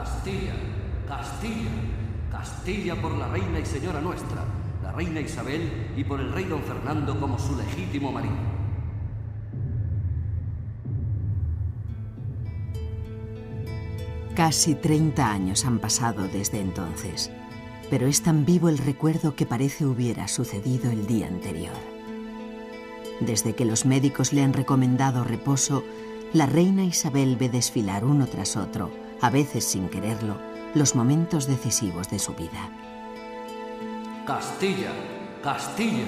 Castilla, Castilla, Castilla por la reina y señora nuestra, la reina Isabel, y por el rey don Fernando como su legítimo marido. Casi 30 años han pasado desde entonces, pero es tan vivo el recuerdo que parece hubiera sucedido el día anterior. Desde que los médicos le han recomendado reposo, la reina Isabel ve desfilar uno tras otro, a veces sin quererlo, los momentos decisivos de su vida. Castilla, Castilla,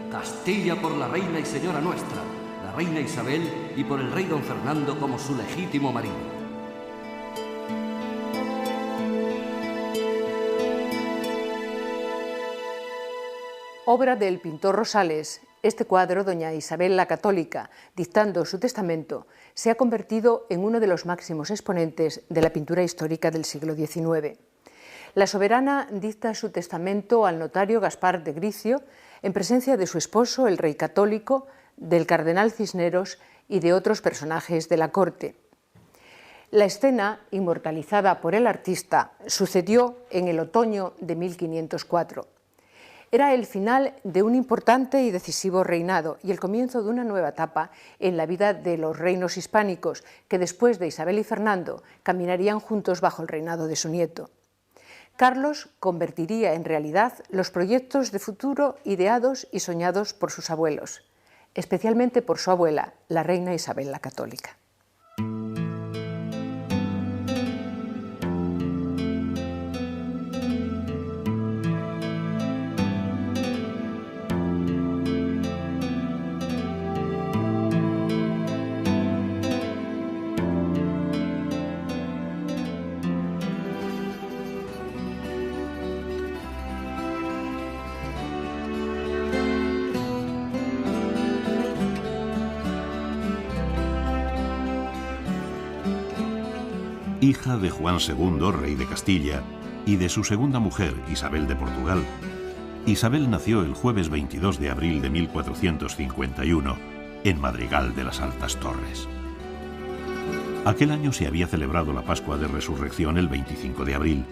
Castilla por la reina y señora nuestra, la reina Isabel, y por el rey don Fernando como su legítimo marido. Obra del pintor Rosales, este cuadro, Doña Isabel la Católica, dictando su testamento, se ha convertido en uno de los máximos exponentes de la pintura histórica del siglo XIX. La soberana dicta su testamento al notario Gaspar de Gricio, en presencia de su esposo, el rey católico, del cardenal Cisneros y de otros personajes de la corte. La escena, inmortalizada por el artista, sucedió en el otoño de 1504. Era el final de un importante y decisivo reinado y el comienzo de una nueva etapa en la vida de los reinos hispánicos que después de Isabel y Fernando caminarían juntos bajo el reinado de su nieto. Carlos convertiría en realidad los proyectos de futuro ideados y soñados por sus abuelos, especialmente por su abuela, la reina Isabel la Católica. Hija de Juan II, rey de Castilla, y de su segunda mujer, Isabel de Portugal. Isabel nació el jueves 22 de abril de 1451, en Madrigal de las Altas Torres. Aquel año se había celebrado la Pascua de Resurrección el 25 de abril,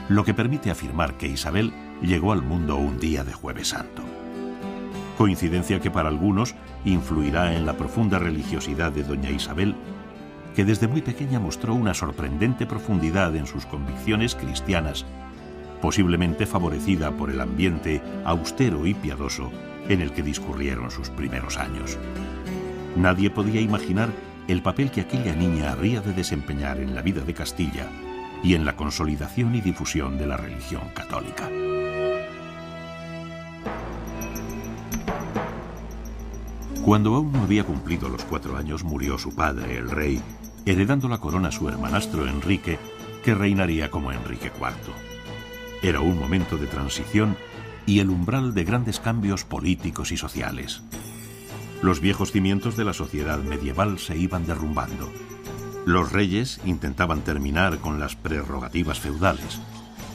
lo que permite afirmar que Isabel llegó al mundo un día de Jueves Santo. Coincidencia que para algunos influirá en la profunda religiosidad de doña Isabel, que desde muy pequeña mostró una sorprendente profundidad en sus convicciones cristianas, posiblemente favorecida por el ambiente austero y piadoso en el que discurrieron sus primeros años. Nadie podía imaginar el papel que aquella niña habría de desempeñar en la vida de Castilla y en la consolidación y difusión de la religión católica. Cuando aún no había cumplido los 4 años, murió su padre, el rey, heredando la corona a su hermanastro Enrique, que reinaría como Enrique IV. Era un momento de transición y el umbral de grandes cambios políticos y sociales. Los viejos cimientos de la sociedad medieval se iban derrumbando. Los reyes intentaban terminar con las prerrogativas feudales.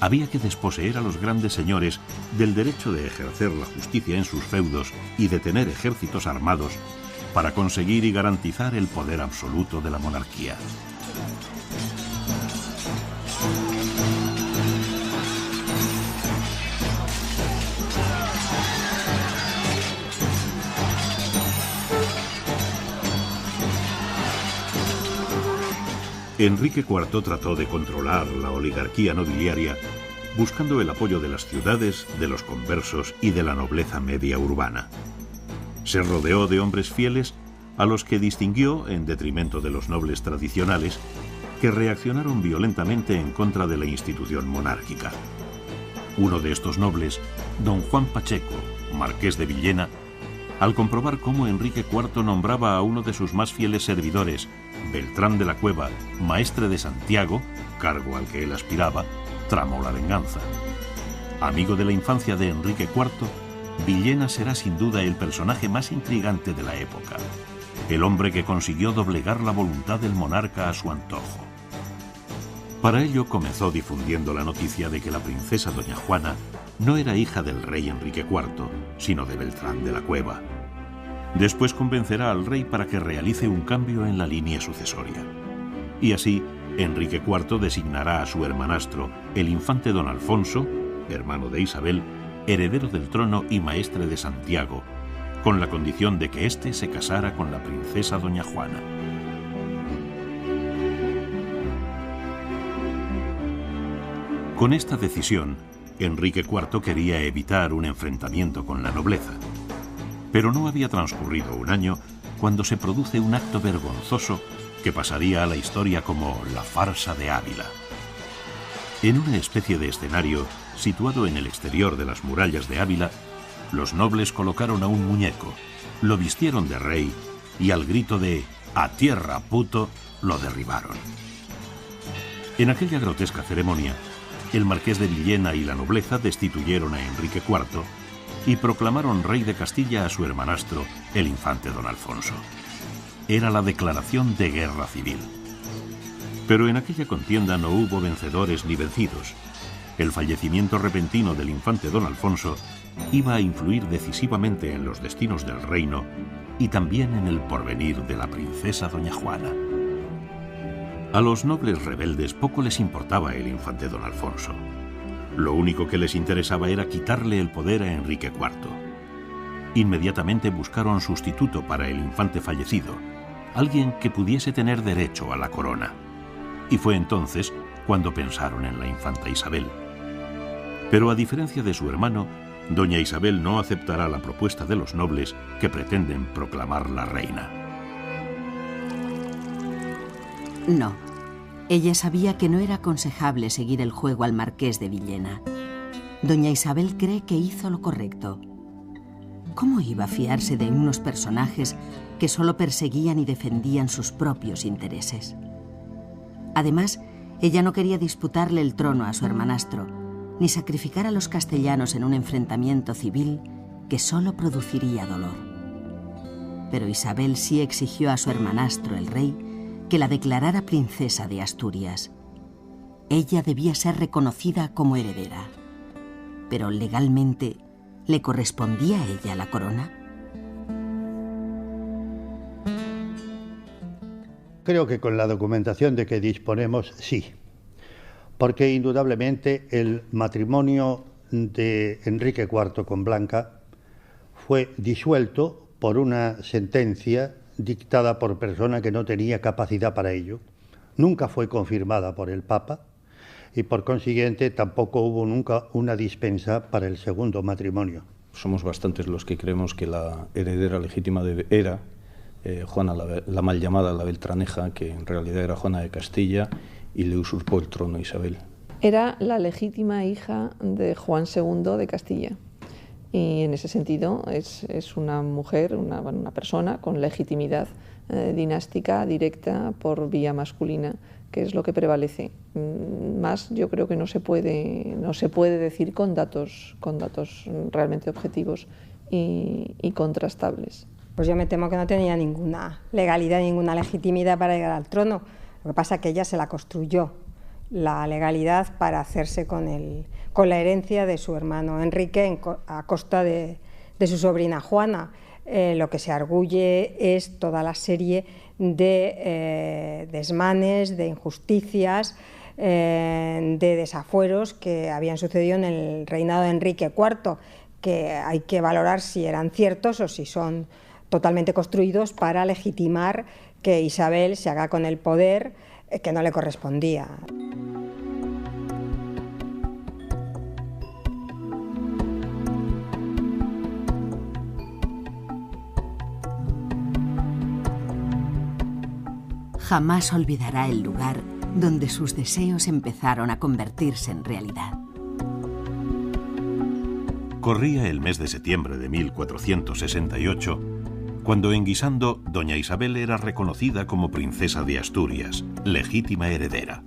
Había que desposeer a los grandes señores del derecho de ejercer la justicia en sus feudos y de tener ejércitos armados para conseguir y garantizar el poder absoluto de la monarquía. Enrique IV trató de controlar la oligarquía nobiliaria, buscando el apoyo de las ciudades, de los conversos y de la nobleza media urbana. Se rodeó de hombres fieles a los que distinguió en detrimento de los nobles tradicionales que reaccionaron violentamente en contra de la institución monárquica. Uno de estos nobles, don Juan Pacheco, marqués de Villena, al comprobar cómo Enrique IV nombraba a uno de sus más fieles servidores, Beltrán de la Cueva, maestre de Santiago, cargo al que él aspiraba, tramó la venganza. Amigo de la infancia de Enrique IV, Villena será sin duda el personaje más intrigante de la época, el hombre que consiguió doblegar la voluntad del monarca a su antojo. Para ello comenzó difundiendo la noticia de que la princesa doña Juana no era hija del rey Enrique IV, sino de Beltrán de la Cueva. Después convencerá al rey para que realice un cambio en la línea sucesoria. Y así, Enrique IV designará a su hermanastro, el infante don Alfonso, hermano de Isabel, heredero del trono y maestre de Santiago, con la condición de que éste se casara con la princesa doña Juana. Con esta decisión, Enrique IV quería evitar un enfrentamiento con la nobleza. Pero no había transcurrido un año cuando se produce un acto vergonzoso que pasaría a la historia como la farsa de Ávila. En una especie de escenario situado en el exterior de las murallas de Ávila, los nobles colocaron a un muñeco, lo vistieron de rey y al grito de «¡A tierra, puto!» lo derribaron. En aquella grotesca ceremonia, el marqués de Villena y la nobleza destituyeron a Enrique IV y proclamaron rey de Castilla a su hermanastro, el infante don Alfonso. Era la declaración de guerra civil. Pero en aquella contienda no hubo vencedores ni vencidos. El fallecimiento repentino del infante don Alfonso iba a influir decisivamente en los destinos del reino y también en el porvenir de la princesa doña Juana. A los nobles rebeldes poco les importaba el infante don Alfonso. Lo único que les interesaba era quitarle el poder a Enrique IV. Inmediatamente buscaron sustituto para el infante fallecido, alguien que pudiese tener derecho a la corona. Y fue entonces cuando pensaron en la infanta Isabel. Pero a diferencia de su hermano, doña Isabel no aceptará la propuesta de los nobles que pretenden proclamarla reina. No. Ella sabía que no era aconsejable seguir el juego al marqués de Villena. Doña Isabel cree que hizo lo correcto. ¿Cómo iba a fiarse de unos personajes que solo perseguían y defendían sus propios intereses? Además, ella no quería disputarle el trono a su hermanastro, ni sacrificar a los castellanos en un enfrentamiento civil que solo produciría dolor. Pero Isabel sí exigió a su hermanastro, el rey, que la declarara princesa de Asturias. Ella debía ser reconocida como heredera. Pero legalmente, ¿le correspondía a ella la corona? Creo que con la documentación de que disponemos, sí. Porque indudablemente el matrimonio de Enrique IV con Blanca fue disuelto por una sentencia dictada por persona que no tenía capacidad para ello. Nunca fue confirmada por el Papa y por consiguiente tampoco hubo nunca una dispensa para el segundo matrimonio. Somos bastantes los que creemos que la heredera legítima era Juana la mal llamada, la Beltraneja, que en realidad era Juana de Castilla y le usurpó el trono a Isabel. Era la legítima hija de Juan II de Castilla. Y en ese sentido es una mujer, una persona con legitimidad dinástica directa por vía masculina, que es lo que prevalece. Más yo creo que no se puede decir con datos realmente objetivos y contrastables. Pues yo me temo que no tenía ninguna legalidad, ninguna legitimidad para llegar al trono. Lo que pasa es que ella se la construyó, la legalidad, para hacerse con la herencia de su hermano Enrique a costa de su sobrina Juana. Lo que se arguye es toda la serie de desmanes, de injusticias, de desafueros que habían sucedido en el reinado de Enrique IV, que hay que valorar si eran ciertos o si son totalmente construidos para legitimar que Isabel se haga con el poder que no le correspondía. Jamás olvidará el lugar donde sus deseos empezaron a convertirse en realidad. Corría el mes de septiembre de 1468, cuando en Guisando doña Isabel era reconocida como princesa de Asturias, legítima heredera.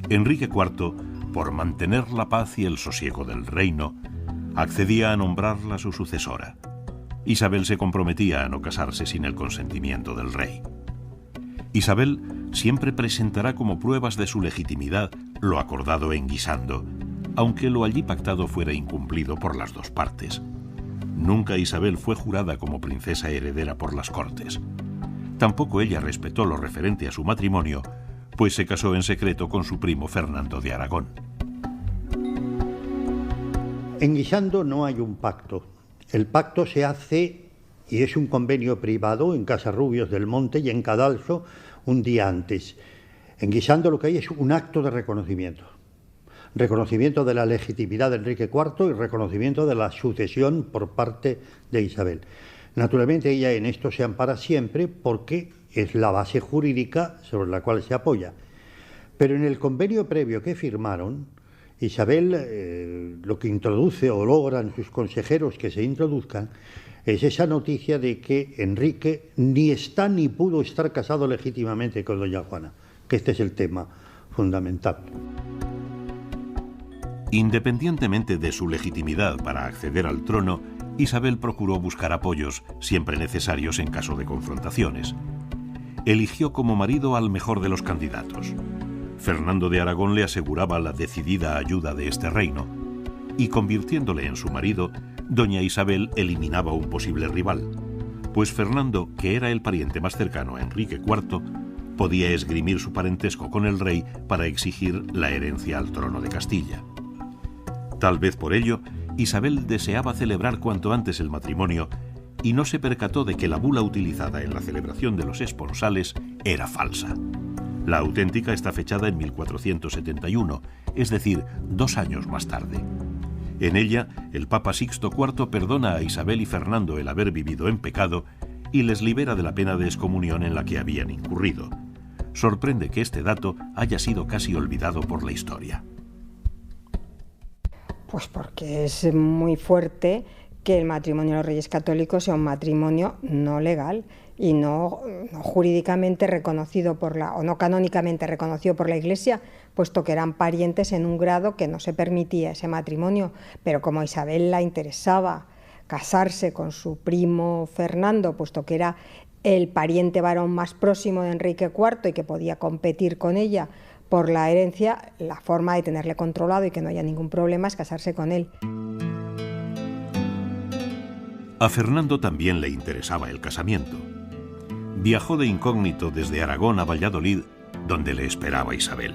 Enrique IV, por mantener la paz y el sosiego del reino, accedía a nombrarla su sucesora. Isabel se comprometía a no casarse sin el consentimiento del rey. Isabel siempre presentará como pruebas de su legitimidad lo acordado en Guisando, aunque lo allí pactado fuera incumplido por las dos partes. Nunca Isabel fue jurada como princesa heredera por las Cortes. Tampoco ella respetó lo referente a su matrimonio, pues se casó en secreto con su primo Fernando de Aragón. En Guisando no hay un pacto. El pacto se hace y es un convenio privado en Casarrubios del Monte y en Cadalso un día antes. En Guisando lo que hay es un acto de reconocimiento. Reconocimiento de la legitimidad de Enrique IV y reconocimiento de la sucesión por parte de Isabel. Naturalmente ella en esto se ampara siempre porque es la base jurídica sobre la cual se apoya. Pero en el convenio previo que firmaron, Isabel lo que introduce o logran sus consejeros que se introduzcan es esa noticia de que Enrique ni está ni pudo estar casado legítimamente con doña Juana, que este es el tema fundamental. Independientemente de su legitimidad para acceder al trono, Isabel procuró buscar apoyos, siempre necesarios en caso de confrontaciones. Eligió como marido al mejor de los candidatos. Fernando de Aragón le aseguraba la decidida ayuda de este reino, y convirtiéndole en su marido, doña Isabel eliminaba un posible rival, pues Fernando, que era el pariente más cercano a Enrique IV, podía esgrimir su parentesco con el rey para exigir la herencia al trono de Castilla. Tal vez por ello, Isabel deseaba celebrar cuanto antes el matrimonio y no se percató de que la bula utilizada en la celebración de los esponsales era falsa. La auténtica está fechada en 1471, es decir, 2 años más tarde. En ella, el Papa Sixto IV perdona a Isabel y Fernando el haber vivido en pecado y les libera de la pena de excomunión en la que habían incurrido. Sorprende que este dato haya sido casi olvidado por la historia. Pues porque es muy fuerte que el matrimonio de los Reyes Católicos sea un matrimonio no legal y no jurídicamente reconocido o no canónicamente reconocido por la Iglesia, puesto que eran parientes en un grado que no se permitía ese matrimonio. Pero como a Isabel la interesaba casarse con su primo Fernando, puesto que era el pariente varón más próximo de Enrique IV y que podía competir con ella por la herencia, la forma de tenerle controlado y que no haya ningún problema es casarse con él. A Fernando también le interesaba el casamiento. Viajó de incógnito desde Aragón a Valladolid, donde le esperaba Isabel.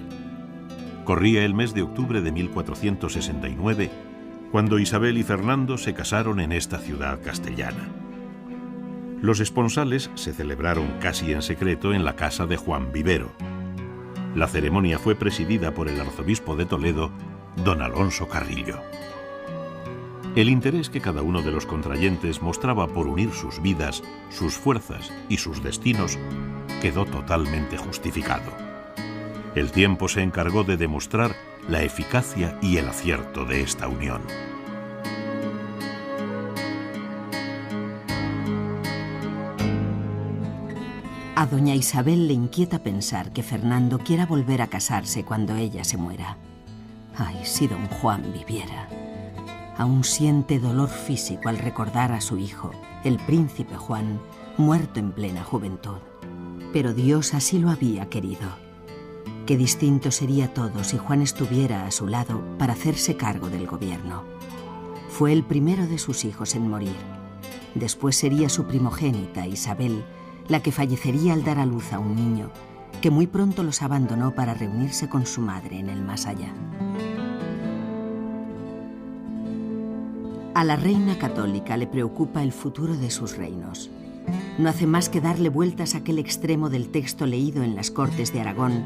Corría el mes de octubre de 1469, cuando Isabel y Fernando se casaron en esta ciudad castellana. Los esponsales se celebraron casi en secreto en la casa de Juan Vivero. La ceremonia fue presidida por el arzobispo de Toledo, don Alonso Carrillo. El interés que cada uno de los contrayentes mostraba por unir sus vidas, sus fuerzas y sus destinos quedó totalmente justificado. El tiempo se encargó de demostrar la eficacia y el acierto de esta unión. A doña Isabel le inquieta pensar que Fernando quiera volver a casarse cuando ella se muera. Ay, si don Juan viviera. Aún siente dolor físico al recordar a su hijo, el príncipe Juan, muerto en plena juventud. Pero Dios así lo había querido. Qué distinto sería todo si Juan estuviera a su lado para hacerse cargo del gobierno. Fue el primero de sus hijos en morir. Después sería su primogénita, Isabel, la que fallecería al dar a luz a un niño, que muy pronto los abandonó para reunirse con su madre en el más allá. A la reina católica le preocupa el futuro de sus reinos. No hace más que darle vueltas a aquel extremo del texto leído en las Cortes de Aragón,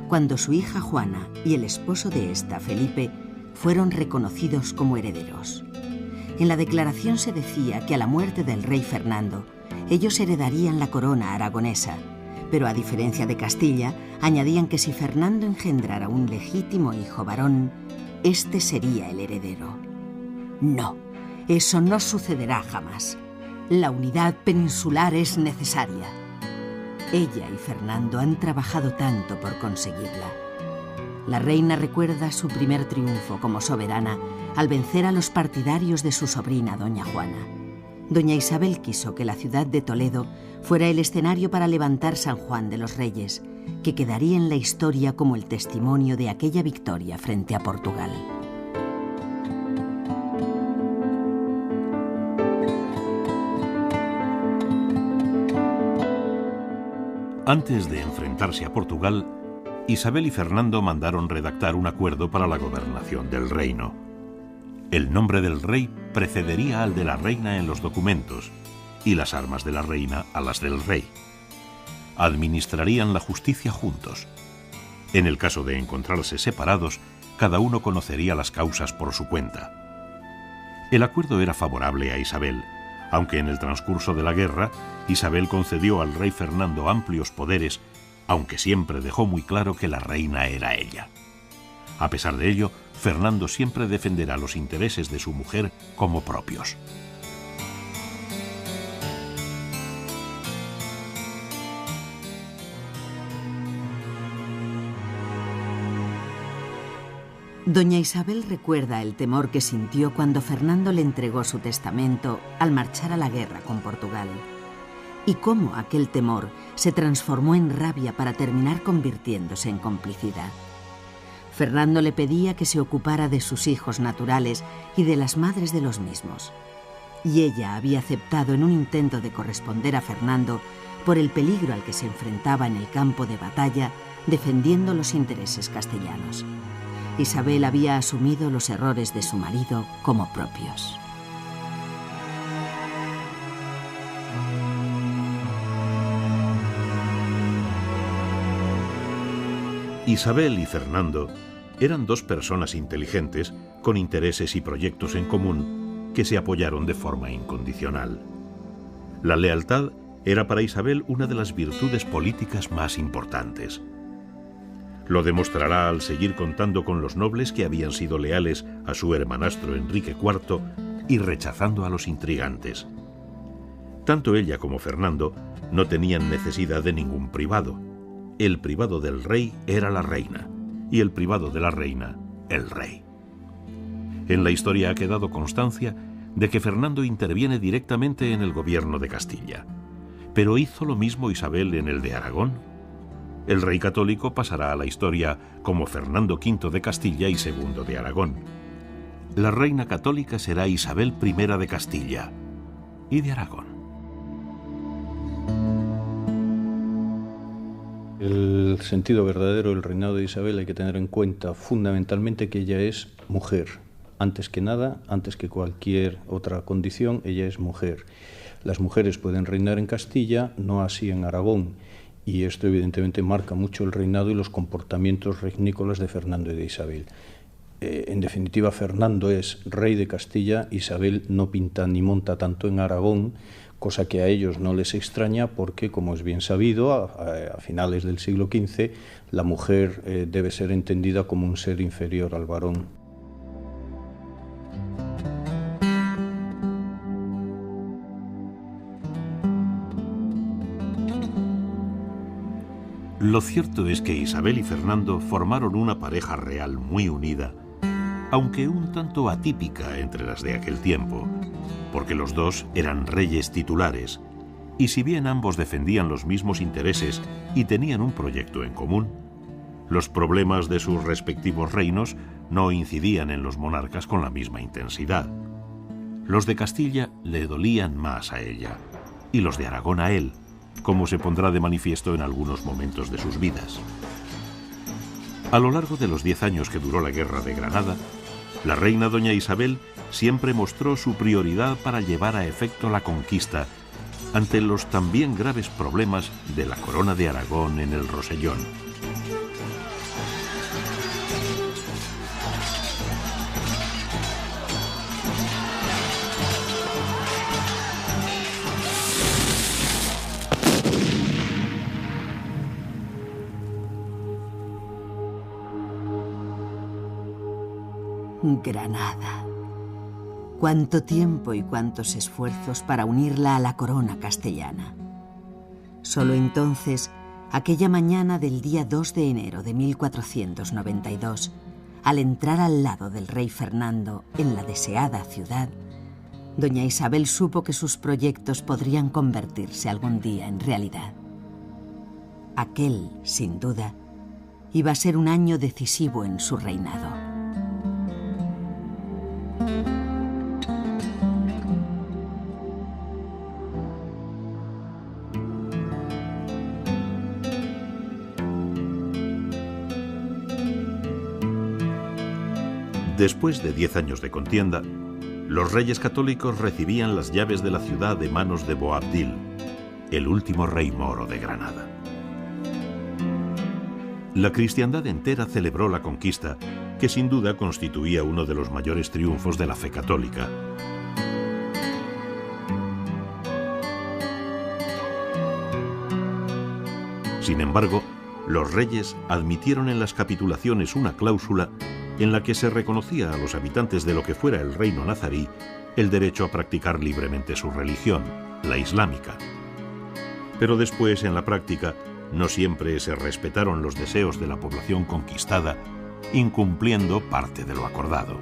cuando su hija Juana y el esposo de esta, Felipe, fueron reconocidos como herederos. En la declaración se decía que a la muerte del rey Fernando, ellos heredarían la corona aragonesa, pero a diferencia de Castilla, añadían que si Fernando engendrara un legítimo hijo varón, este sería el heredero. No. Eso no sucederá jamás. La unidad peninsular es necesaria. Ella y Fernando han trabajado tanto por conseguirla. La reina recuerda su primer triunfo como soberana al vencer a los partidarios de su sobrina, doña Juana. Doña Isabel quiso que la ciudad de Toledo fuera el escenario para levantar San Juan de los Reyes, que quedaría en la historia como el testimonio de aquella victoria frente a Portugal. Antes de enfrentarse a Portugal, Isabel y Fernando mandaron redactar un acuerdo para la gobernación del reino. El nombre del rey precedería al de la reina en los documentos y las armas de la reina a las del rey. Administrarían la justicia juntos. En el caso de encontrarse separados, cada uno conocería las causas por su cuenta. El acuerdo era favorable a Isabel, aunque en el transcurso de la guerra, Isabel concedió al rey Fernando amplios poderes, aunque siempre dejó muy claro que la reina era ella. A pesar de ello, Fernando siempre defenderá los intereses de su mujer como propios. Doña Isabel recuerda el temor que sintió cuando Fernando le entregó su testamento al marchar a la guerra con Portugal, y cómo aquel temor se transformó en rabia para terminar convirtiéndose en complicidad. Fernando le pedía que se ocupara de sus hijos naturales y de las madres de los mismos, y ella había aceptado en un intento de corresponder a Fernando por el peligro al que se enfrentaba en el campo de batalla defendiendo los intereses castellanos. Isabel había asumido los errores de su marido como propios. Isabel y Fernando eran dos personas inteligentes con intereses y proyectos en común que se apoyaron de forma incondicional. La lealtad era para Isabel una de las virtudes políticas más importantes. Lo demostrará al seguir contando con los nobles que habían sido leales a su hermanastro Enrique IV y rechazando a los intrigantes. Tanto ella como Fernando no tenían necesidad de ningún privado. El privado del rey era la reina y el privado de la reina, el rey. En la historia ha quedado constancia de que Fernando interviene directamente en el gobierno de Castilla, pero hizo lo mismo Isabel en el de Aragón. El rey católico pasará a la historia como Fernando V de Castilla y II de Aragón. La reina católica será Isabel I de Castilla y de Aragón. El sentido verdadero del reinado de Isabel hay que tener en cuenta fundamentalmente que ella es mujer. Antes que nada, antes que cualquier otra condición, ella es mujer. Las mujeres pueden reinar en Castilla, no así en Aragón. Y esto evidentemente marca mucho el reinado y los comportamientos regnícolas de Fernando y de Isabel. En definitiva, Fernando es rey de Castilla, Isabel no pinta ni monta tanto en Aragón, cosa que a ellos no les extraña porque, como es bien sabido, a finales del siglo XV, la mujer debe ser entendida como un ser inferior al varón. Lo cierto es que Isabel y Fernando formaron una pareja real muy unida, aunque un tanto atípica entre las de aquel tiempo, porque los dos eran reyes titulares, y si bien ambos defendían los mismos intereses y tenían un proyecto en común, los problemas de sus respectivos reinos no incidían en los monarcas con la misma intensidad. Los de Castilla le dolían más a ella, y los de Aragón a él, como se pondrá de manifiesto en algunos momentos de sus vidas. A lo largo de los 10 años que duró la Guerra de Granada, la reina doña Isabel siempre mostró su prioridad para llevar a efecto la conquista ante los también graves problemas de la corona de Aragón en el Rosellón. Granada. Cuánto tiempo y cuántos esfuerzos para unirla a la corona castellana. Solo entonces, aquella mañana del día 2 de enero de 1492, al entrar al lado del rey Fernando en la deseada ciudad, doña Isabel supo que sus proyectos podrían convertirse algún día en realidad. Aquel, sin duda, iba a ser un año decisivo en su reinado. Después de 10 años de contienda, los reyes católicos recibían las llaves de la ciudad de manos de Boabdil, el último rey moro de Granada. La cristiandad entera celebró la conquista, que sin duda constituía uno de los mayores triunfos de la fe católica. Sin embargo, los reyes admitieron en las capitulaciones una cláusula en la que se reconocía a los habitantes de lo que fuera el reino nazarí el derecho a practicar libremente su religión, la islámica. Pero después, en la práctica, no siempre se respetaron los deseos de la población conquistada, incumpliendo parte de lo acordado.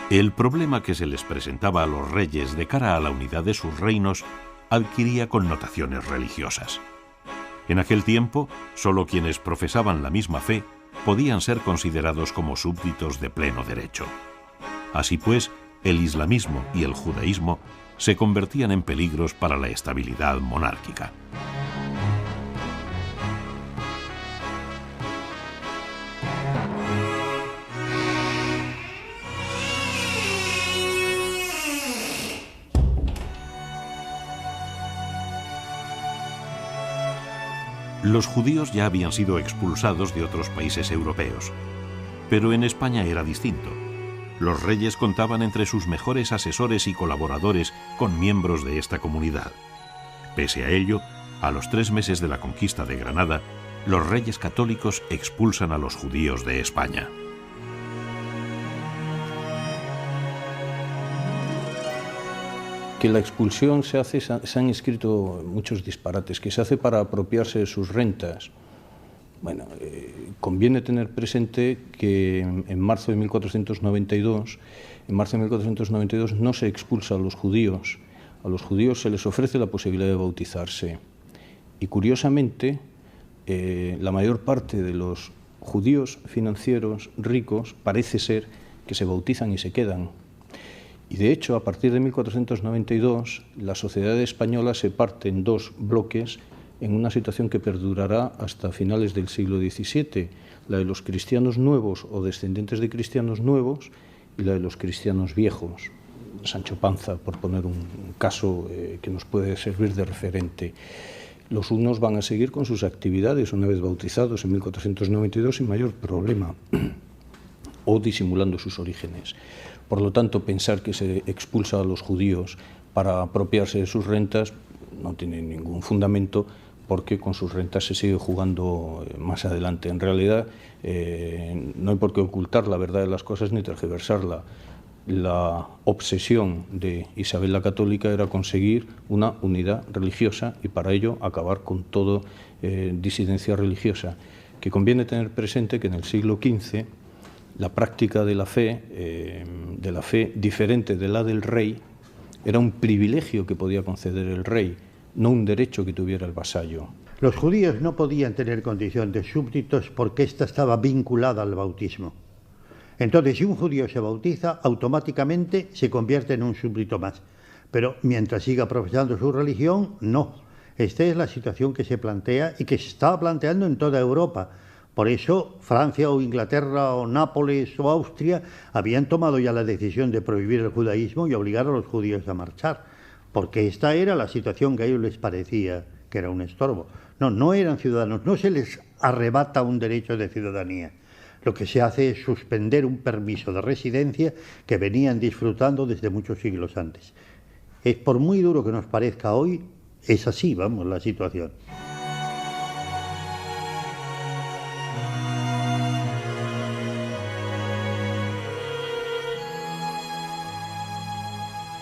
El problema que se les presentaba a los reyes de cara a la unidad de sus reinos adquiría connotaciones religiosas. En aquel tiempo, solo quienes profesaban la misma fe podían ser considerados como súbditos de pleno derecho. Así pues, el islamismo y el judaísmo se convertían en peligros para la estabilidad monárquica. Los judíos ya habían sido expulsados de otros países europeos, pero en España era distinto. Los reyes contaban entre sus mejores asesores y colaboradores con miembros de esta comunidad. Pese a ello, a los 3 meses de la conquista de Granada, los reyes católicos expulsan a los judíos de España. Que la expulsión se han escrito muchos disparates, que se hace para apropiarse de sus rentas. Bueno, conviene tener presente que en marzo de 1492 no se expulsa a los judíos. A los judíos se les ofrece la posibilidad de bautizarse. Y curiosamente, la mayor parte de los judíos financieros ricos parece ser que se bautizan y se quedan. Y de hecho, a partir de 1492, la sociedad española se parte en 2 bloques en una situación que perdurará hasta finales del siglo XVII, la de los cristianos nuevos o descendientes de cristianos nuevos y la de los cristianos viejos. Sancho Panza, por poner un caso que nos puede servir de referente. Los unos van a seguir con sus actividades una vez bautizados en 1492 sin mayor problema, o disimulando sus orígenes. Por lo tanto, pensar que se expulsa a los judíos para apropiarse de sus rentas no tiene ningún fundamento, porque con sus rentas se sigue jugando más adelante. En realidad, no hay por qué ocultar la verdad de las cosas ni tergiversarla. La obsesión de Isabel la Católica era conseguir una unidad religiosa y para ello acabar con toda disidencia religiosa. Que conviene tener presente que en el siglo XV la práctica de la fe diferente de la del rey, era un privilegio que podía conceder el rey, no un derecho que tuviera el vasallo. Los judíos no podían tener condición de súbditos porque ésta estaba vinculada al bautismo. Entonces, si un judío se bautiza, automáticamente se convierte en un súbdito más. Pero mientras siga profesando su religión, no. Esta es la situación que se plantea y que se estaba planteando en toda Europa. Por eso Francia o Inglaterra o Nápoles o Austria habían tomado ya la decisión de prohibir el judaísmo y obligar a los judíos a marchar, porque esta era la situación que a ellos les parecía que era un estorbo. No eran ciudadanos, no se les arrebata un derecho de ciudadanía. Lo que se hace es suspender un permiso de residencia que venían disfrutando desde muchos siglos antes. Por muy duro que nos parezca hoy, es así, vamos, la situación.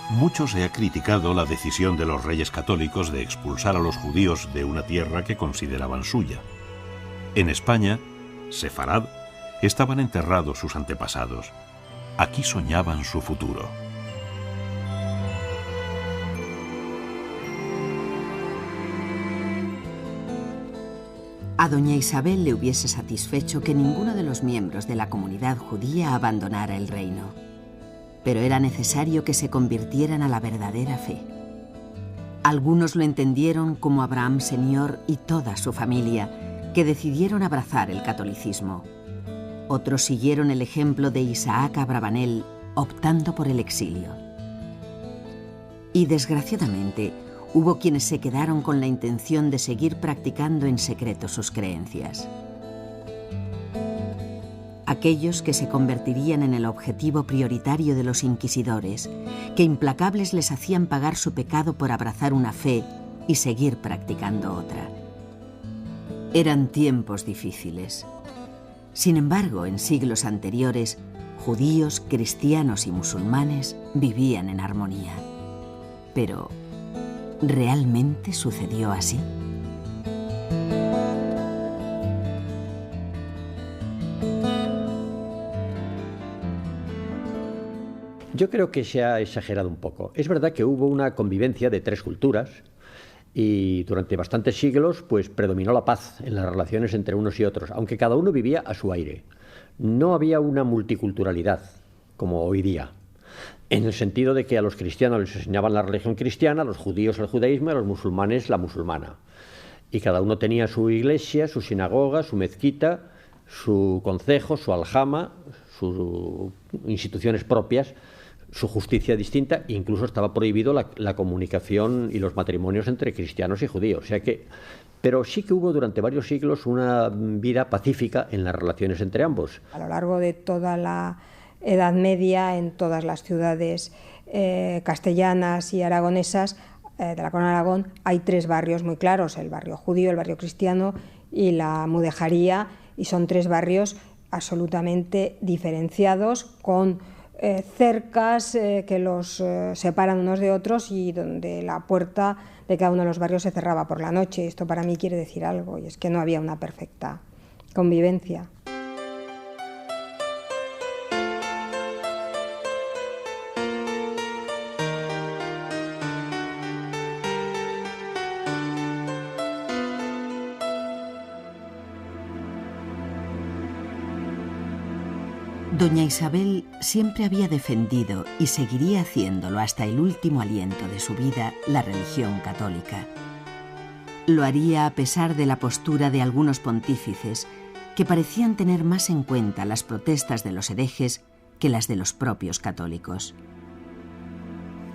Mucho se ha criticado la decisión de los reyes católicos de expulsar a los judíos de una tierra que consideraban suya. En España, Sefarad, estaban enterrados sus antepasados. Aquí soñaban su futuro. A doña Isabel le hubiese satisfecho que ninguno de los miembros de la comunidad judía abandonara el reino, pero era necesario que se convirtieran a la verdadera fe. Algunos lo entendieron como Abraham Senior y toda su familia, que decidieron abrazar el catolicismo. Otros siguieron el ejemplo de Isaac Abravanel, optando por el exilio. Y desgraciadamente, hubo quienes se quedaron con la intención de seguir practicando en secreto sus creencias. Aquellos que se convertirían en el objetivo prioritario de los inquisidores, que implacables les hacían pagar su pecado por abrazar una fe y seguir practicando otra. Eran tiempos difíciles. Sin embargo, en siglos anteriores, judíos, cristianos y musulmanes vivían en armonía. Pero, ¿realmente sucedió así? Yo creo que se ha exagerado un poco. Es verdad que hubo una convivencia de tres culturas y durante bastantes siglos pues predominó la paz en las relaciones entre unos y otros, aunque cada uno vivía a su aire. No había una multiculturalidad como hoy día, en el sentido de que a los cristianos les enseñaban la religión cristiana, a los judíos el judaísmo y a los musulmanes la musulmana. Y cada uno tenía su iglesia, su sinagoga, su mezquita, su concejo, su aljama, sus instituciones propias, su justicia distinta, e incluso estaba prohibido la comunicación y los matrimonios entre cristianos y judíos. O sea que, pero sí que hubo durante varios siglos una vida pacífica en las relaciones entre ambos. A lo largo de toda la Edad Media, en todas las ciudades castellanas y aragonesas de la Corona de Aragón, hay tres barrios muy claros: el barrio judío, el barrio cristiano y la mudejaría, y son tres barrios absolutamente diferenciados, con cercas que los separan unos de otros, y donde la puerta de cada uno de los barrios se cerraba por la noche. Esto para mí quiere decir algo, y es que no había una perfecta convivencia. Doña Isabel siempre había defendido, y seguiría haciéndolo hasta el último aliento de su vida, la religión católica. Lo haría a pesar de la postura de algunos pontífices que parecían tener más en cuenta las protestas de los herejes que las de los propios católicos.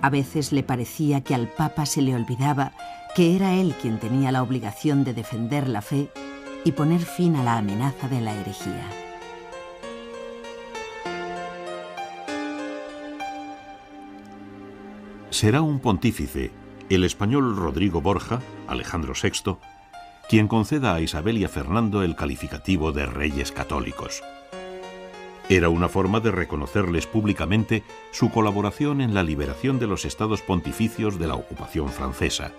A veces le parecía que al Papa se le olvidaba que era él quien tenía la obligación de defender la fe y poner fin a la amenaza de la herejía. Será un pontífice, el español Rodrigo Borja, Alejandro VI, quien conceda a Isabel y a Fernando el calificativo de reyes católicos. Era una forma de reconocerles públicamente su colaboración en la liberación de los estados pontificios de la ocupación francesa,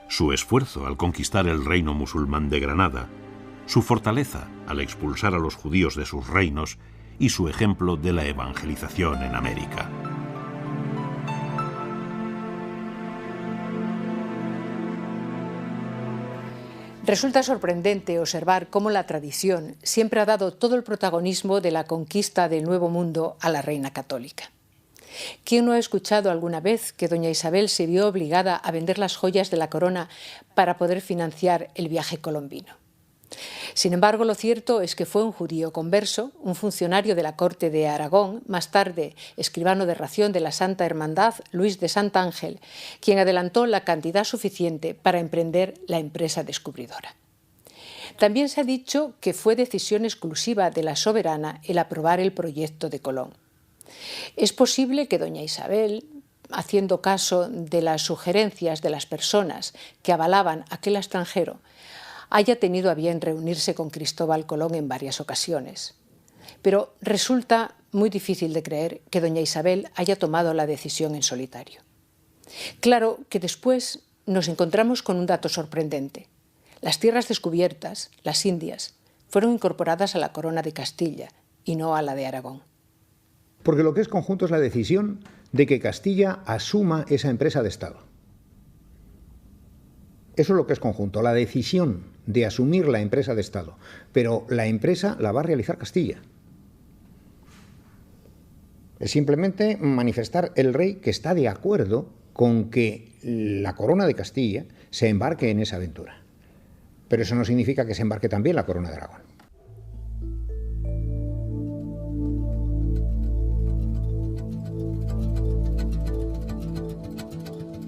su esfuerzo al conquistar el reino musulmán de Granada, su fortaleza al expulsar a los judíos de sus reinos y su ejemplo de la evangelización en América. Resulta sorprendente observar cómo la tradición siempre ha dado todo el protagonismo de la conquista del Nuevo Mundo a la reina católica. ¿Quién no ha escuchado alguna vez que doña Isabel se vio obligada a vender las joyas de la corona para poder financiar el viaje colombino? Sin embargo, lo cierto es que fue un judío converso, un funcionario de la corte de Aragón, más tarde escribano de ración de la Santa Hermandad, Luis de Santángel, quien adelantó la cantidad suficiente para emprender la empresa descubridora. También se ha dicho que fue decisión exclusiva de la soberana el aprobar el proyecto de Colón. Es posible que doña Isabel, haciendo caso de las sugerencias de las personas que avalaban aquel extranjero, haya tenido a bien reunirse con Cristóbal Colón en varias ocasiones. Pero resulta muy difícil de creer que doña Isabel haya tomado la decisión en solitario. Claro que después nos encontramos con un dato sorprendente. Las tierras descubiertas, las Indias, fueron incorporadas a la corona de Castilla y no a la de Aragón. Porque lo que es conjunto es la decisión de que Castilla asuma esa empresa de Estado. Eso es lo que es conjunto, la decisión de asumir la empresa de Estado, pero la empresa la va a realizar Castilla. Es simplemente manifestar el rey que está de acuerdo con que la corona de Castilla se embarque en esa aventura. Pero eso no significa que se embarque también la corona de Aragón.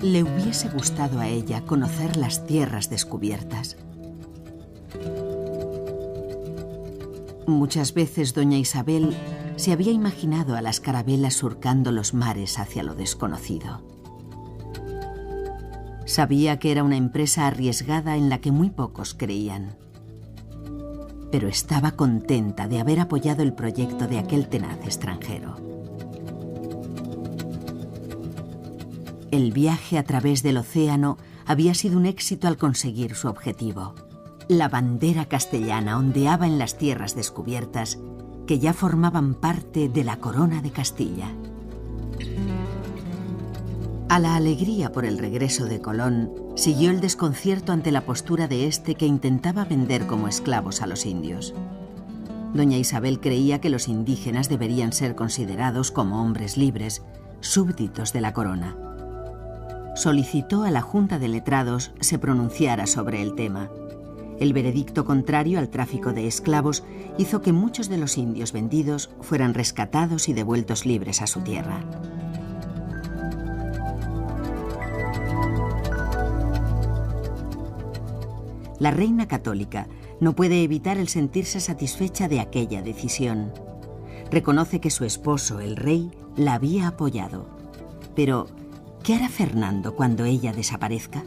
Le hubiese gustado a ella conocer las tierras descubiertas. Muchas veces doña Isabel se había imaginado a las carabelas surcando los mares hacia lo desconocido. Sabía que era una empresa arriesgada en la que muy pocos creían. Pero estaba contenta de haber apoyado el proyecto de aquel tenaz extranjero. El viaje a través del océano había sido un éxito al conseguir su objetivo. La bandera castellana ondeaba en las tierras descubiertas que ya formaban parte de la corona de Castilla. A la alegría por el regreso de Colón siguió el desconcierto ante la postura de este que intentaba vender como esclavos a los indios. Doña Isabel creía que los indígenas deberían ser considerados como hombres libres, súbditos de la corona. Solicitó a la Junta de Letrados se pronunciara sobre el tema. El veredicto contrario al tráfico de esclavos hizo que muchos de los indios vendidos fueran rescatados y devueltos libres a su tierra. La reina católica no puede evitar el sentirse satisfecha de aquella decisión. Reconoce que su esposo, el rey, la había apoyado. Pero, ¿qué hará Fernando cuando ella desaparezca?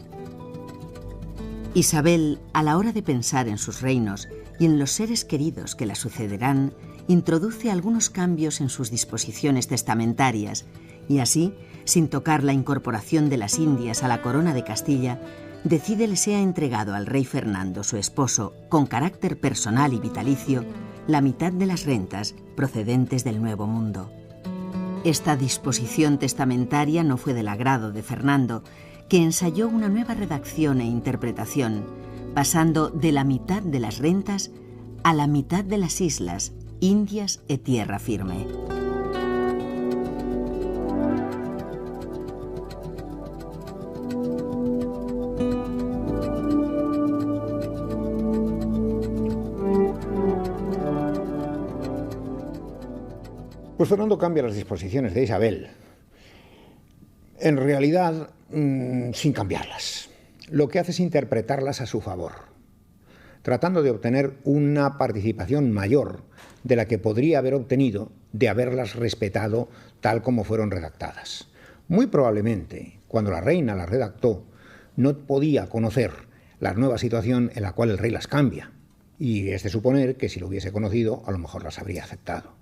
Isabel, a la hora de pensar en sus reinos y en los seres queridos que la sucederán, introduce algunos cambios en sus disposiciones testamentarias y así, sin tocar la incorporación de las Indias a la corona de Castilla, decide le sea entregado al rey Fernando, su esposo, con carácter personal y vitalicio, la mitad de las rentas procedentes del Nuevo Mundo. Esta disposición testamentaria no fue del agrado de Fernando, que ensayó una nueva redacción e interpretación, pasando de la mitad de las rentas a la mitad de las islas, Indias e tierra firme. Pues Fernando cambia las disposiciones de Isabel. En realidad, sin cambiarlas. Lo que hace es interpretarlas a su favor, tratando de obtener una participación mayor de la que podría haber obtenido de haberlas respetado tal como fueron redactadas. Muy probablemente, cuando la reina las redactó, no podía conocer la nueva situación en la cual el rey las cambia, y es de suponer que si lo hubiese conocido, a lo mejor las habría aceptado.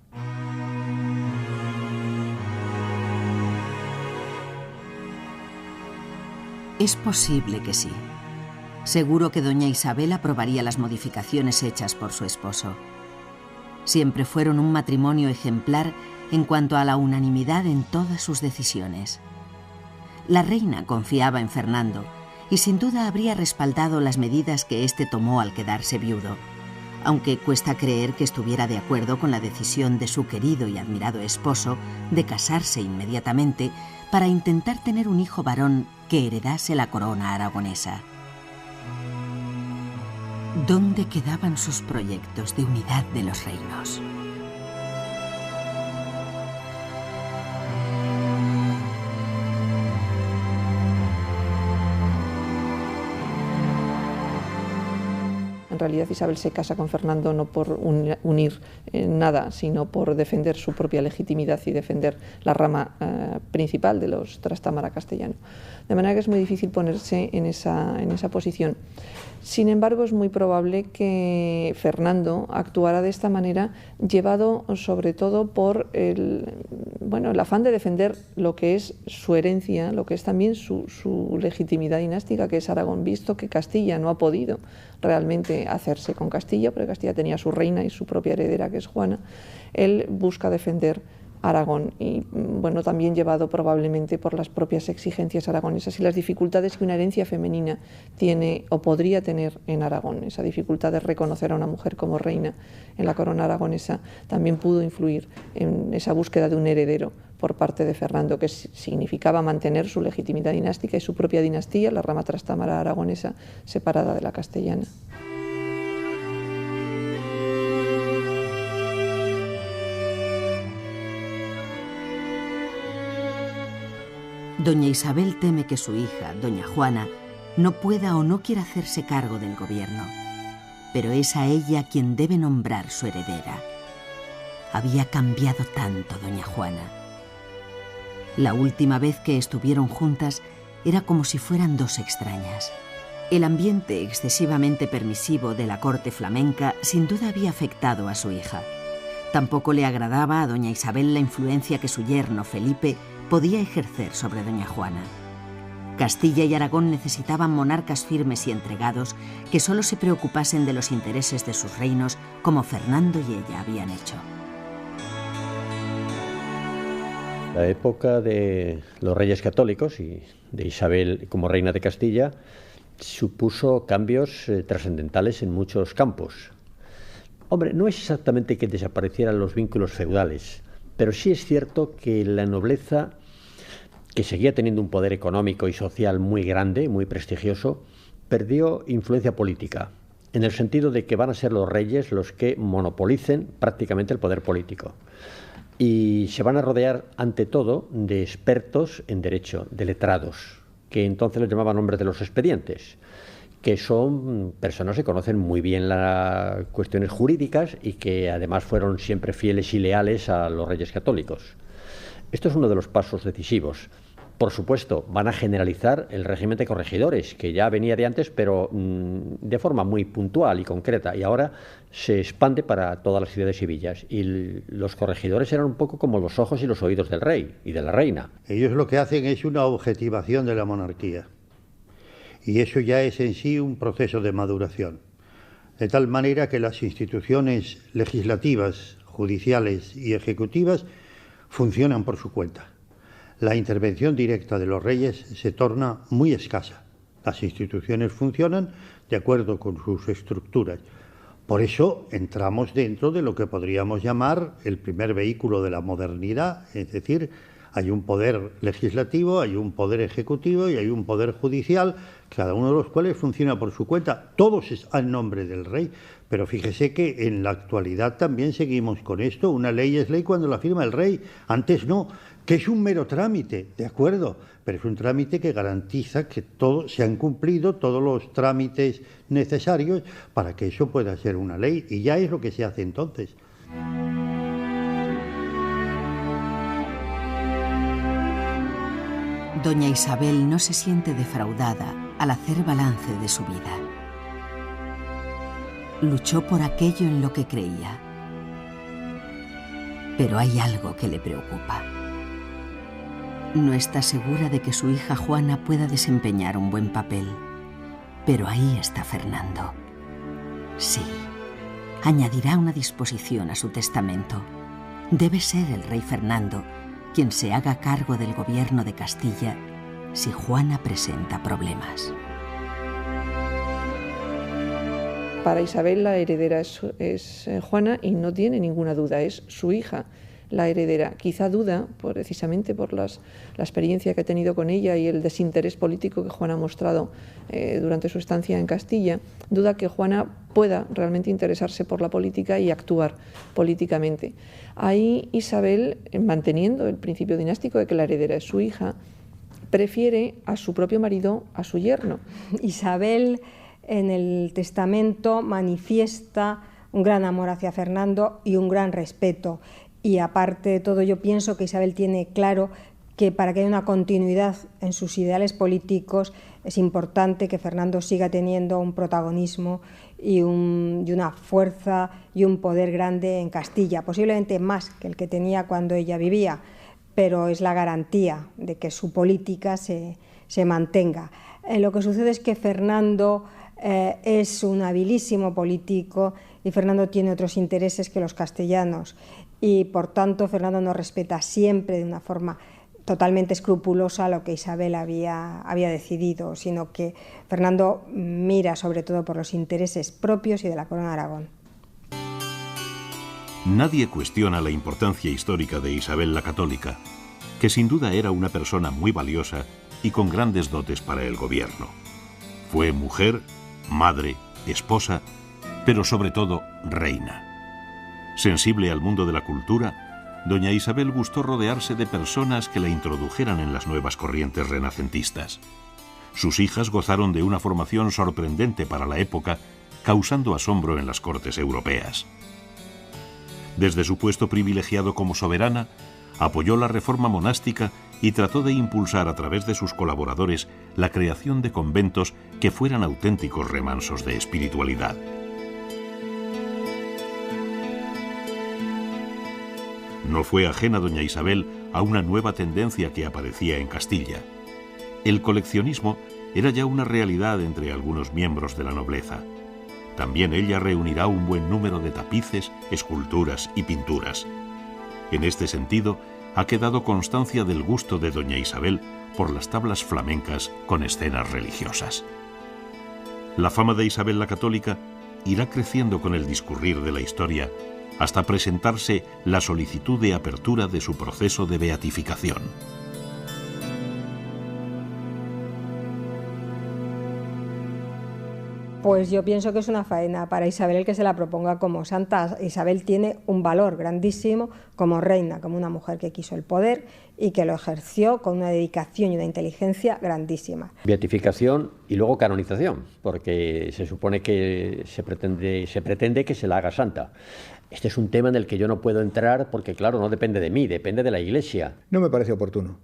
Es posible que sí. Seguro que doña Isabel aprobaría las modificaciones hechas por su esposo. Siempre fueron un matrimonio ejemplar en cuanto a la unanimidad en todas sus decisiones. La reina confiaba en Fernando y sin duda habría respaldado las medidas que éste tomó al quedarse viudo, aunque cuesta creer que estuviera de acuerdo con la decisión de su querido y admirado esposo de casarse inmediatamente para intentar tener un hijo varón que heredase la corona aragonesa. ¿Dónde quedaban sus proyectos de unidad de los reinos? En realidad Isabel se casa con Fernando no por unir nada, sino por defender su propia legitimidad y defender la rama principal de los Trastámara castellano. De manera que es muy difícil ponerse en esa posición. Sin embargo, es muy probable que Fernando actuara de esta manera, llevado sobre todo por el afán de defender lo que es su herencia, lo que es también su legitimidad dinástica, que es Aragón, visto que Castilla no ha podido realmente hacerse con Castilla, porque Castilla tenía su reina y su propia heredera, que es Juana. Él busca defender Aragón y bueno, también llevado probablemente por las propias exigencias aragonesas y las dificultades que una herencia femenina tiene o podría tener en Aragón. Esa dificultad de reconocer a una mujer como reina en la corona aragonesa también pudo influir en esa búsqueda de un heredero por parte de Fernando, que significaba mantener su legitimidad dinástica y su propia dinastía, la rama trastámara aragonesa, separada de la castellana. Doña Isabel teme que su hija, doña Juana, no pueda o no quiera hacerse cargo del gobierno, pero es a ella quien debe nombrar su heredera. Había cambiado tanto doña Juana. La última vez que estuvieron juntas era como si fueran dos extrañas. El ambiente excesivamente permisivo de la corte flamenca sin duda había afectado a su hija. Tampoco le agradaba a doña Isabel la influencia que su yerno Felipe podía ejercer sobre doña Juana. Castilla y Aragón necesitaban monarcas firmes y entregados que solo se preocupasen de los intereses de sus reinos como Fernando y ella habían hecho. La época de los reyes católicos y de Isabel como reina de Castilla supuso cambios trascendentales en muchos campos. Hombre, no es exactamente que desaparecieran los vínculos feudales, pero sí es cierto que la nobleza, que seguía teniendo un poder económico y social muy grande, muy prestigioso, perdió influencia política, en el sentido de que van a ser los reyes los que monopolicen prácticamente el poder político. Y se van a rodear, ante todo, de expertos en derecho, de letrados, que entonces les llamaban hombres de los expedientes, que son personas que conocen muy bien las cuestiones jurídicas y que además fueron siempre fieles y leales a los reyes católicos. Esto es uno de los pasos decisivos. Por supuesto, van a generalizar el régimen de corregidores, que ya venía de antes, pero de forma muy puntual y concreta, y ahora se expande para todas las ciudades y villas. Y los corregidores eran un poco como los ojos y los oídos del rey y de la reina. Ellos lo que hacen es una objetivación de la monarquía. Y eso ya es en sí un proceso de maduración. De tal manera que las instituciones legislativas, judiciales y ejecutivas funcionan por su cuenta. La intervención directa de los reyes se torna muy escasa. Las instituciones funcionan de acuerdo con sus estructuras. Por eso entramos dentro de lo que podríamos llamar el primer vehículo de la modernidad, es decir, hay un poder legislativo, hay un poder ejecutivo y hay un poder judicial, cada uno de los cuales funciona por su cuenta, todos en nombre del rey. Pero fíjese que en la actualidad también seguimos con esto, una ley es ley cuando la firma el rey, antes no, que es un mero trámite, de acuerdo, pero es un trámite que garantiza que se han cumplido todos los trámites necesarios para que eso pueda ser una ley, y ya es lo que se hace entonces. Doña Isabel no se siente defraudada al hacer balance de su vida. Luchó por aquello en lo que creía. Pero hay algo que le preocupa. No está segura de que su hija Juana pueda desempeñar un buen papel. Pero ahí está Fernando. Sí, añadirá una disposición a su testamento. Debe ser el rey Fernando quien se haga cargo del gobierno de Castilla si Juana presenta problemas. Para Isabel la heredera es Juana y no tiene ninguna duda, es su hija la heredera. Quizá duda, precisamente por la experiencia que ha tenido con ella y el desinterés político que Juana ha mostrado durante su estancia en Castilla, duda que Juana pueda realmente interesarse por la política y actuar políticamente. Ahí Isabel, manteniendo el principio dinástico de que la heredera es su hija, prefiere a su propio marido a su yerno. Isabel en el testamento manifiesta un gran amor hacia Fernando y un gran respeto. Y aparte de todo, yo pienso que Isabel tiene claro que para que haya una continuidad en sus ideales políticos es importante que Fernando siga teniendo un protagonismo y una fuerza y un poder grande en Castilla, posiblemente más que el que tenía cuando ella vivía, pero es la garantía de que su política se mantenga. Lo que sucede es que Fernando es un habilísimo político y Fernando tiene otros intereses que los castellanos y por tanto Fernando no respeta siempre de una forma totalmente escrupulosa lo que Isabel había decidido, sino que Fernando mira sobre todo por los intereses propios y de la corona de Aragón. Nadie cuestiona la importancia histórica de Isabel la Católica, que sin duda era una persona muy valiosa y con grandes dotes para el gobierno. Fue mujer, madre, esposa, pero sobre todo reina. Sensible al mundo de la cultura, doña Isabel gustó rodearse de personas que la introdujeran en las nuevas corrientes renacentistas. Sus hijas gozaron de una formación sorprendente para la época, causando asombro en las cortes europeas. Desde su puesto privilegiado como soberana, apoyó la reforma monástica y trató de impulsar a través de sus colaboradores la creación de conventos que fueran auténticos remansos de espiritualidad. No fue ajena doña Isabel a una nueva tendencia que aparecía en Castilla. El coleccionismo era ya una realidad entre algunos miembros de la nobleza. También ella reunirá un buen número de tapices, esculturas y pinturas. En este sentido, ha quedado constancia del gusto de doña Isabel por las tablas flamencas con escenas religiosas. La fama de Isabel la Católica irá creciendo con el discurrir de la historia hasta presentarse la solicitud de apertura de su proceso de beatificación. Pues yo pienso que es una faena para Isabel el que se la proponga como santa. Isabel tiene un valor grandísimo como reina, como una mujer que quiso el poder y que lo ejerció con una dedicación y una inteligencia grandísima. Beatificación y luego canonización, porque se supone que se pretende que se la haga santa. Este es un tema en el que yo no puedo entrar porque, claro, no depende de mí, depende de la Iglesia. No me parece oportuno.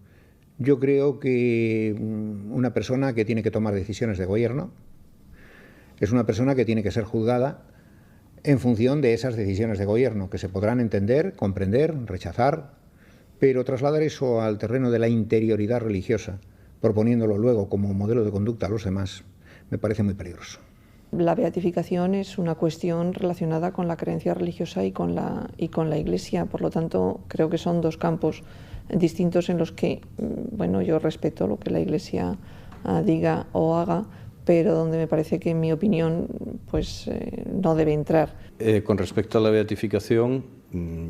Yo creo que una persona que tiene que tomar decisiones de gobierno es una persona que tiene que ser juzgada en función de esas decisiones de gobierno, que se podrán entender, comprender, rechazar, pero trasladar eso al terreno de la interioridad religiosa, proponiéndolo luego como modelo de conducta a los demás, me parece muy peligroso. La beatificación es una cuestión relacionada con la creencia religiosa y con la Iglesia, por lo tanto creo que son dos campos distintos en los que, bueno, yo respeto lo que la Iglesia diga o haga, pero donde me parece que en mi opinión pues no debe entrar. Con respecto a la beatificación,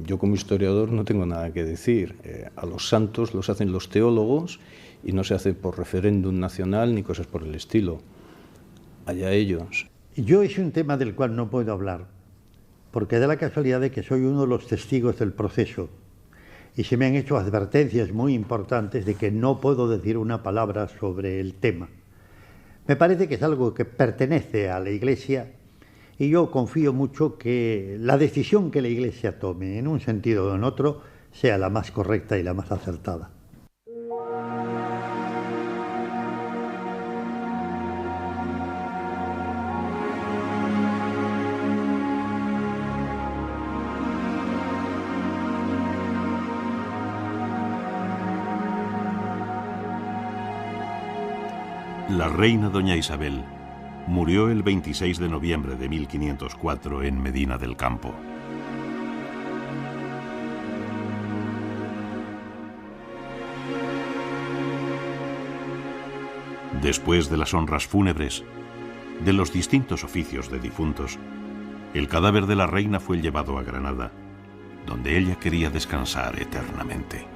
yo como historiador no tengo nada que decir. A los santos los hacen los teólogos y no se hace por referéndum nacional ni cosas por el estilo. Allá ellos. Yo es un tema del cual no puedo hablar, porque da la casualidad de que soy uno de los testigos del proceso y se me han hecho advertencias muy importantes de que no puedo decir una palabra sobre el tema. Me parece que es algo que pertenece a la Iglesia y yo confío mucho que la decisión que la Iglesia tome en un sentido o en otro sea la más correcta y la más acertada. La reina doña Isabel murió el 26 de noviembre de 1504 en Medina del Campo. Después de las honras fúnebres, de los distintos oficios de difuntos, el cadáver de la reina fue llevado a Granada, donde ella quería descansar eternamente.